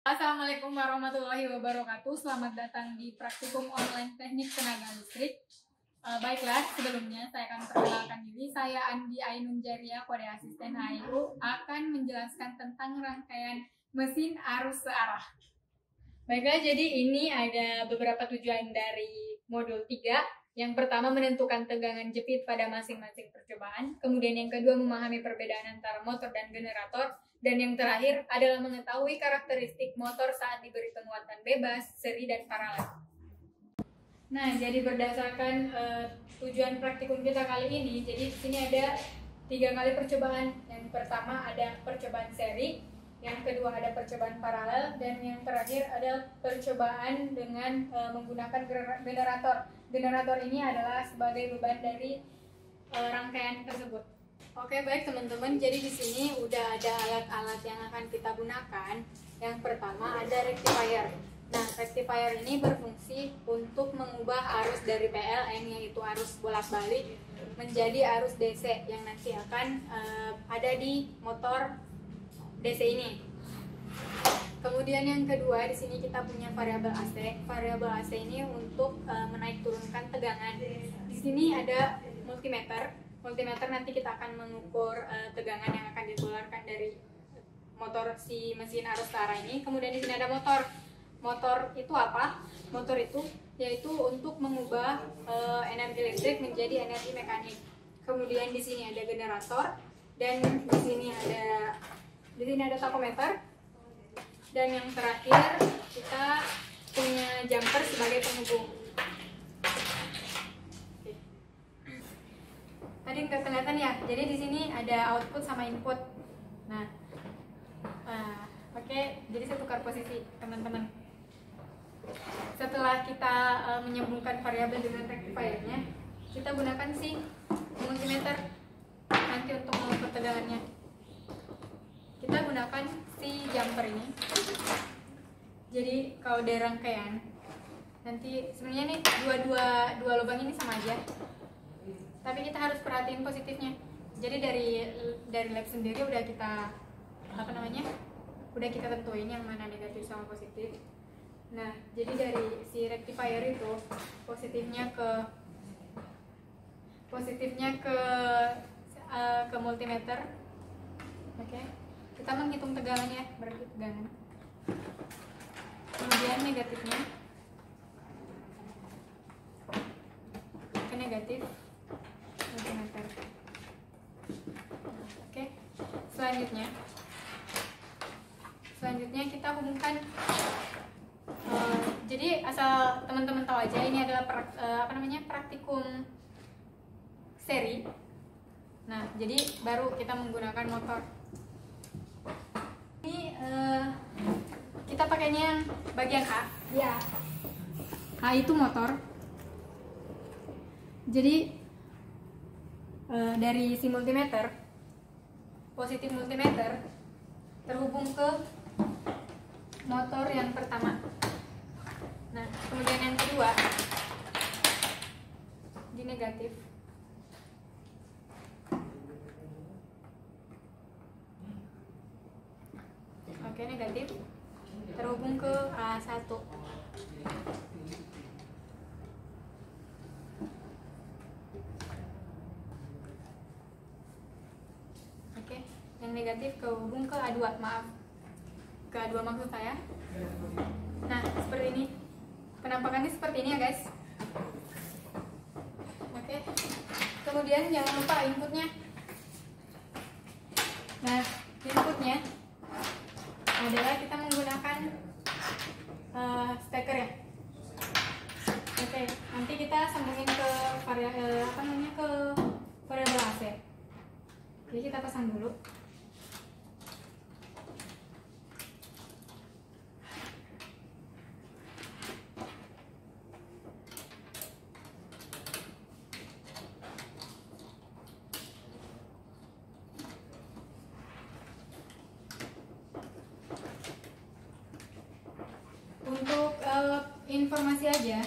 Assalamualaikum warahmatullahi wabarakatuh. Selamat datang di praktikum online teknik tenaga listrik. Baiklah, sebelumnya saya akan perkenalkan diri. Saya Andi Ainun Jaria, kode asisten HIU, akan menjelaskan tentang rangkaian mesin arus searah. Baiklah, jadi ini ada beberapa tujuan dari modul 3. Yang pertama, menentukan tegangan jepit pada masing-masing percobaan. Kemudian yang kedua, memahami perbedaan antara motor dan generator. Dan yang terakhir adalah mengetahui karakteristik motor saat diberi penguatan bebas, seri, dan paralel. Nah, jadi berdasarkan tujuan praktikum kita kali ini, jadi di sini ada 3 kali percobaan. Yang pertama ada percobaan seri, yang kedua ada percobaan paralel, dan yang terakhir ada percobaan dengan menggunakan generator. Generator ini adalah sebagai beban dari rangkaian tersebut. Oke, baik teman-teman. Jadi di sini udah ada alat-alat yang akan kita gunakan. Yang pertama ada rectifier. Nah, rectifier ini berfungsi untuk mengubah arus dari PLN, yaitu arus bolak-balik, menjadi arus DC yang nanti akan ada di motor DC ini. Kemudian yang kedua, di sini kita punya variabel AC. Variabel AC ini untuk menaik turunkan tegangan. Di sini ada multimeter. Multimeter nanti kita akan mengukur tegangan yang akan dikeluarkan dari motor si mesin arus searah ini. Kemudian di sini ada motor. Motor itu apa? Motor itu yaitu untuk mengubah energi listrik menjadi energi mekanik. Kemudian di sini ada generator, dan di sini ada takometer. Dan yang terakhir kita punya jumper sebagai penghubung. Tadi nggak kelihatan ya, jadi di sini ada output sama input. Nah, oke, jadi saya tukar posisi teman-teman. Setelah kita menyambungkan variabel dengan rectifiernya, kita gunakan si multimeter nanti untuk mengukur tegangannya. Kita gunakan si jumper ini. Jadi kalau dari rangkaian, nanti sebenarnya nih dua lubang ini sama aja. Tapi kita harus perhatiin positifnya. Jadi dari lab sendiri udah kita udah kita tentuin yang mana negatif sama positif. Nah, jadi dari si rectifier itu positifnya ke multimeter. Oke. Kita menghitung tegangannya, berarti tegangan. Kemudian negatifnya ke negatif multimeter. Oke. Selanjutnya kita hubungkan. Jadi asal teman-teman tahu aja, ini adalah praktikum seri. Nah, jadi baru kita menggunakan motor. Ini kita pakainya yang bagian A. Ya. A itu motor. Jadi dari si multimeter, positif multimeter terhubung ke motor yang pertama. Nah, kemudian yang kedua di negatif. Oke, negatif terhubung ke A1. Oke, yang negatif kehubung ke A2, maaf. Ke A2 maksud saya. Nah, seperti ini. Penampakannya seperti ini ya, guys. Oke. Kemudian jangan lupa inputnya. Nah, inputnya adalah kita menggunakan steker ya. Oke, nanti kita sambungin ke variabel AC. Jadi kita pasang dulu. Untuk informasi aja,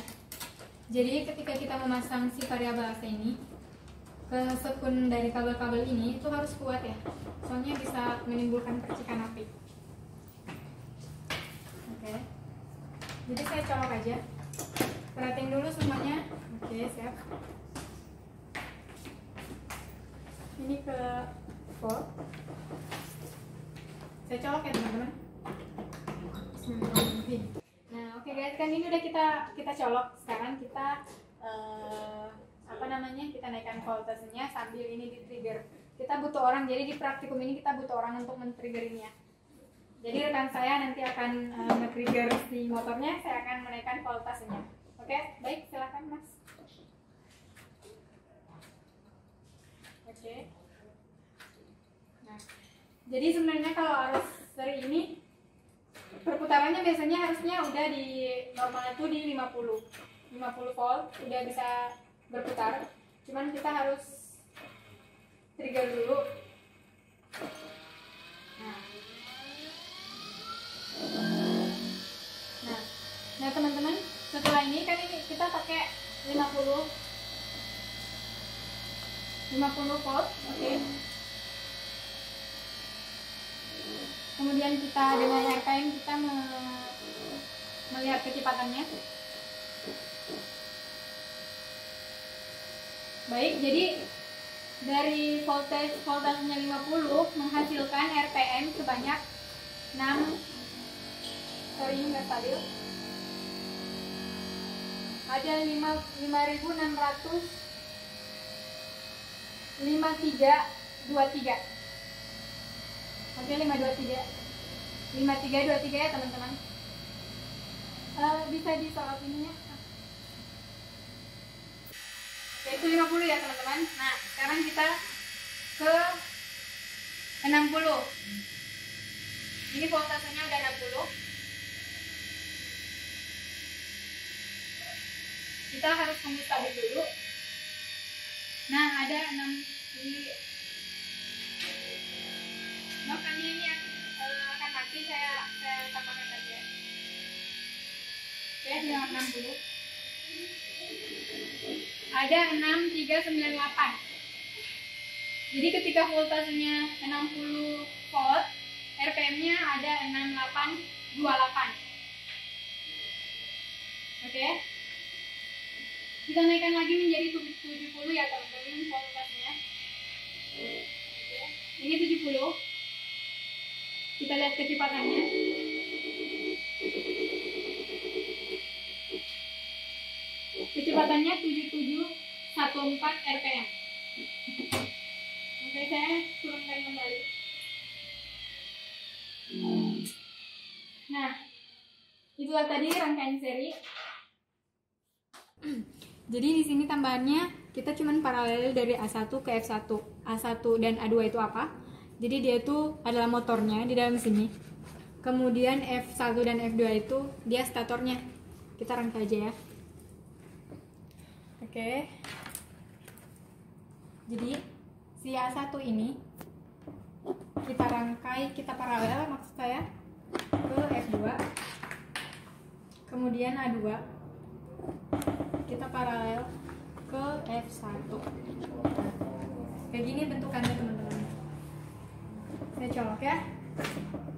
jadi ketika kita memasang si variabel AC ini ke sekun dari kabel-kabel ini, itu harus kuat ya, soalnya bisa menimbulkan percikan api. Jadi saya colok aja. Perhatiin dulu semuanya. Oke, siap. Ini ke volt. Saya colok ya teman-teman. Bismillahirrahmanirrahim. Nah, oke guys, kan ini udah kita colok. Sekarang kita kita naikkan voltasenya sambil ini di trigger. Kita butuh orang, jadi di praktikum ini kita butuh orang untuk men-triggerinnya. Jadi rekan saya nanti akan nge-trigger si motornya, saya akan menaikkan voltasenya. Oke, baik, silakan Mas. Oke. Nah, jadi sebenarnya kalau arus dari ini perputarannya biasanya harusnya udah di normalnya tuh di 50 volt udah bisa berputar. Cuman kita harus trigger dulu. Nah teman-teman, setelah ini kan ini kita pakai 50 volt, oke. Kemudian kita dengan RPM kita melihat kecepatannya. Baik, jadi dari voltasenya 50 menghasilkan RPM sebanyak 6. Sorry, nggak stabil. Ada 5.653.23. Oke, 5323 ya teman-teman. Bisa disorot ininya. Itu 50 ya teman-teman. Nah, sekarang kita ke 60. Ini voltasenya udah 60. Kita harus tunggu stabil dulu. Nah, ada 6 di makanya ini akan mati, saya tambahkan saja. Oke, 60. Ada 6398. Jadi ketika voltasenya 60 volt, RPM-nya ada 6828. Oke. Kita naikkan lagi menjadi 70 ya teman-teman voltasenya. Oke. Ini 70. Kita lihat kecepatannya. Kecepatannya 7714 RPM. Oke, saya turunkan kembali. Nah, itulah tadi rangkaian seri. Jadi di sini tambahannya kita cuman paralel dari A1 ke F1. A1 dan A2 itu apa? Jadi dia itu adalah motornya di dalam sini. Kemudian F1 dan F2 itu dia statornya. Kita rangkai aja ya. Oke. Jadi si A1 ini kita rangkai, kita paralel maksud saya ke F2. Kemudian A2 kita paralel ke F1. Kayak gini bentukannya teman-teman. Saya colok ya.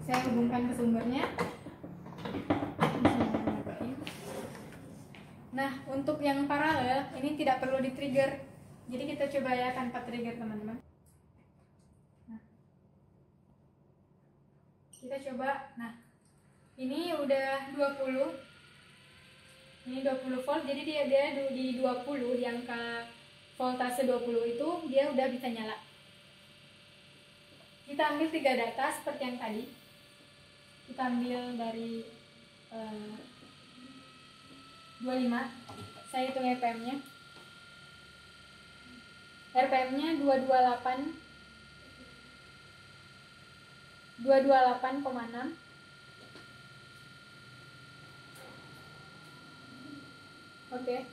Saya hubungkan ke sumbernya. Nah, untuk yang paralel ini tidak perlu di trigger. Jadi kita coba ya tanpa trigger teman-teman. Nah, kita coba. Nah, ini udah 20. Ini 20 volt. Jadi dia di 20, di angka voltase 20 itu dia udah bisa nyala. Kita ambil 3 data seperti yang tadi. Kita ambil dari 25. Saya hitung RPM-nya. RPM-nya 228,6. Oke.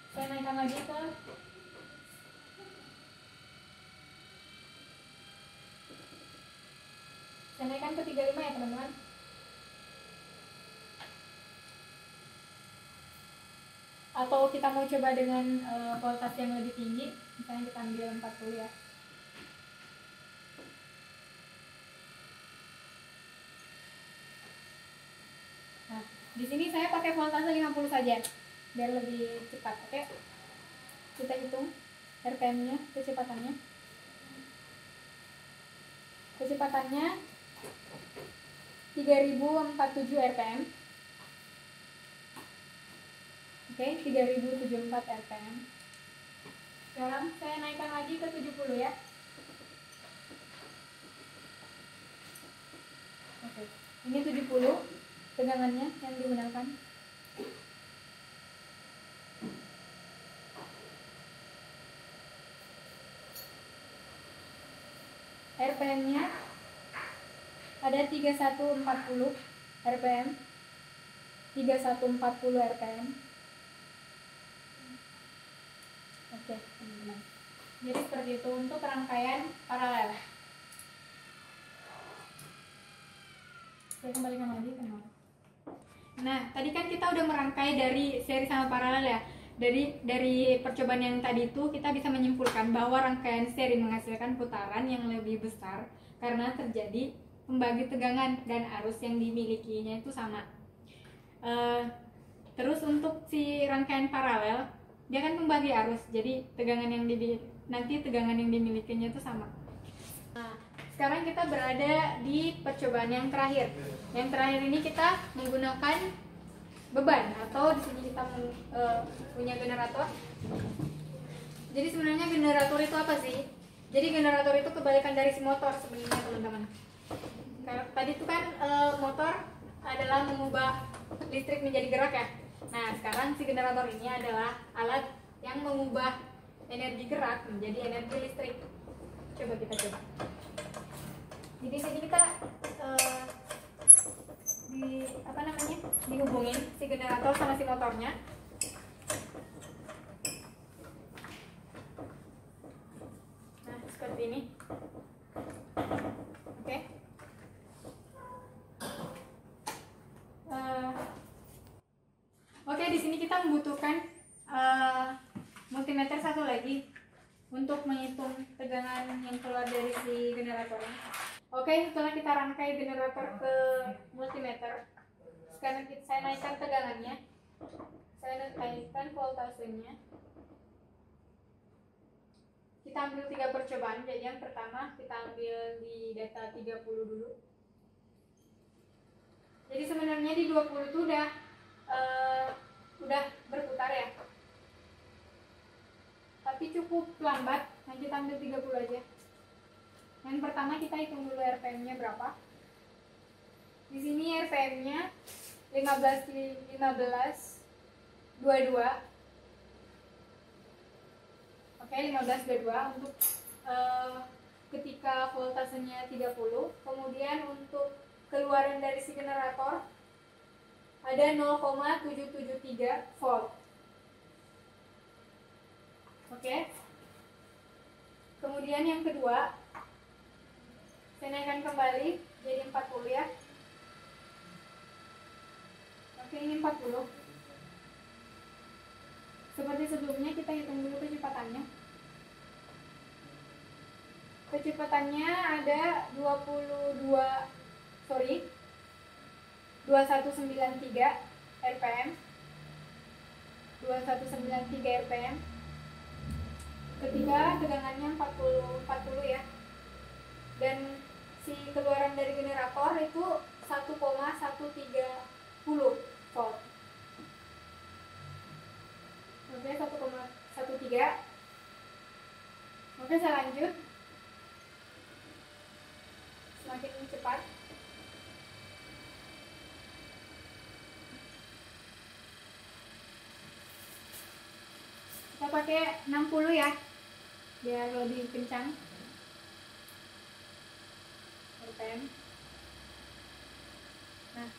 Saya naikkan lagi ke saya naikkan ke 35 ya teman-teman. Atau kita mau coba dengan voltage yang lebih tinggi, misalnya kita ambil 40 ya. Nah, Di sini saya pakai voltase 50 saja biar lebih cepat. Oke. Kita hitung RPM-nya, kecepatannya. Kecepatannya 3047 RPM. Oke, 3074 RPM. Sekarang saya naikkan lagi ke 70 ya. Oke. Ini 70 tegangannya yang digunakan. RPM-nya ada 3140 RPM. 3140 RPM. Oke, teman-teman. Jadi seperti itu untuk rangkaian paralel. Saya kembalikan lagi ke nol. Nah, tadi kan kita udah merangkai dari seri sama paralel ya. Dari percobaan yang tadi itu kita bisa menyimpulkan bahwa rangkaian seri menghasilkan putaran yang lebih besar karena terjadi pembagi tegangan dan arus yang dimilikinya itu sama. Terus untuk si rangkaian paralel dia kan pembagi arus, jadi tegangan yang dimilikinya itu sama. Nah, sekarang kita berada di percobaan yang terakhir. Yang terakhir ini kita menggunakan beban atau di sini kita punya generator. Jadi sebenarnya generator itu apa sih? Jadi generator itu kebalikan dari si motor sebenarnya, teman-teman. Tadi itu kan motor adalah mengubah listrik menjadi gerak ya. Nah, sekarang si generator ini adalah alat yang mengubah energi gerak menjadi energi listrik. Coba kita coba. Jadi sini kita dihubungin si generator sama si motornya. Nah, seperti ini. Oke. Oke, di sini kita membutuhkan multimeter satu lagi untuk menghitung tegangan yang keluar dari si generatornya. Oke, setelah kita rangkai generator ke multimeter, sekarang saya naikkan tegangannya, saya naikkan voltasenya. Kita ambil 3 percobaan. Jadi yang pertama kita ambil di data 30 dulu. Jadi sebenarnya di 20 itu udah berputar ya, tapi cukup lambat. Nah, kita ambil 30 aja. Yang pertama kita hitung dulu RPM-nya berapa. Di sini RPM-nya 1522. Oke, 1522 untuk ketika voltasenya 30. Kemudian untuk keluaran dari si generator ada 0,773 volt. Oke. Kemudian yang kedua, saya naikkan kembali jadi 40 ya. Oke, ini 40. Seperti sebelumnya kita hitung dulu kecepatannya. Kecepatannya ada 2193 RPM. 2193 RPM. Ketika tegangannya 40 ya. Dan si keluaran dari generator itu 1,130 volt. Oke, 1,13. Oke, saya lanjut. Semakin cepat. Kita pakai 60 ya, biar lebih kencang. RPM. Nah,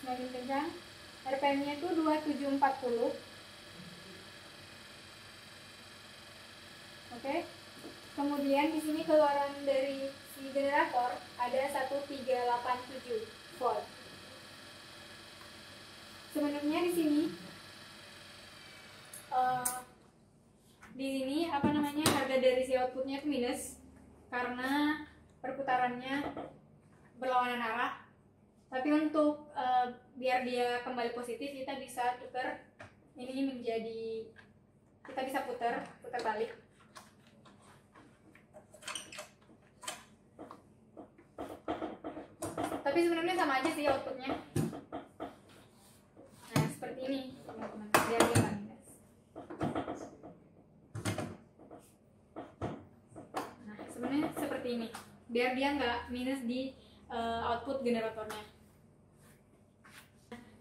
semakin kencang. RPM-nya itu 2740. Oke. Kemudian di sini keluaran dari si generator ada 1387 volt. Sebenarnya di sini harga dari si outputnya itu minus karena perputarannya berlawanan arah. Tapi untuk biar dia kembali positif, kita bisa tukar ini menjadi, kita bisa putar balik. Tapi sebenarnya sama aja sih outputnya. Nah seperti ini teman-teman, biar dia nggak minus. Nah sebenarnya seperti ini, biar dia nggak minus di output generatornya.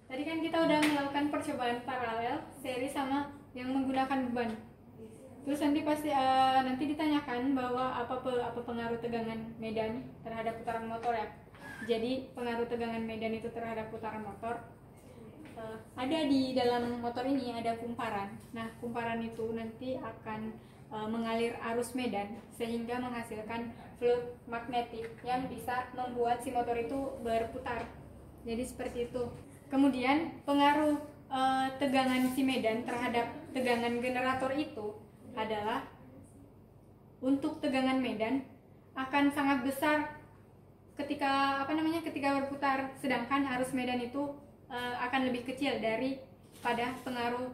Tadi kan kita udah melakukan percobaan paralel seri sama yang menggunakan beban. Terus nanti pasti nanti ditanyakan bahwa apa pengaruh tegangan medan terhadap putaran motor ya. Jadi pengaruh tegangan medan itu terhadap putaran motor ada di dalam motor ini, ada kumparan. Nah kumparan itu nanti akan mengalir arus medan sehingga menghasilkan fluid magnetik yang bisa membuat si motor itu berputar. Jadi seperti itu. Kemudian pengaruh tegangan si medan terhadap tegangan generator itu adalah untuk tegangan medan akan sangat besar ketika ketika berputar, sedangkan arus medan itu akan lebih kecil daripada pengaruh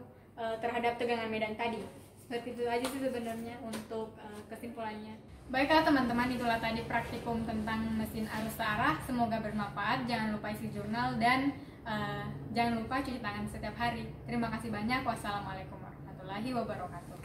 terhadap tegangan medan tadi. Seperti itu aja sih sebenarnya untuk kesimpulannya. Baiklah teman-teman, itulah tadi praktikum tentang mesin arus searah. Semoga bermanfaat. Jangan lupa isi jurnal dan jangan lupa cuci tangan setiap hari. Terima kasih banyak. Wassalamualaikum warahmatullahi wabarakatuh.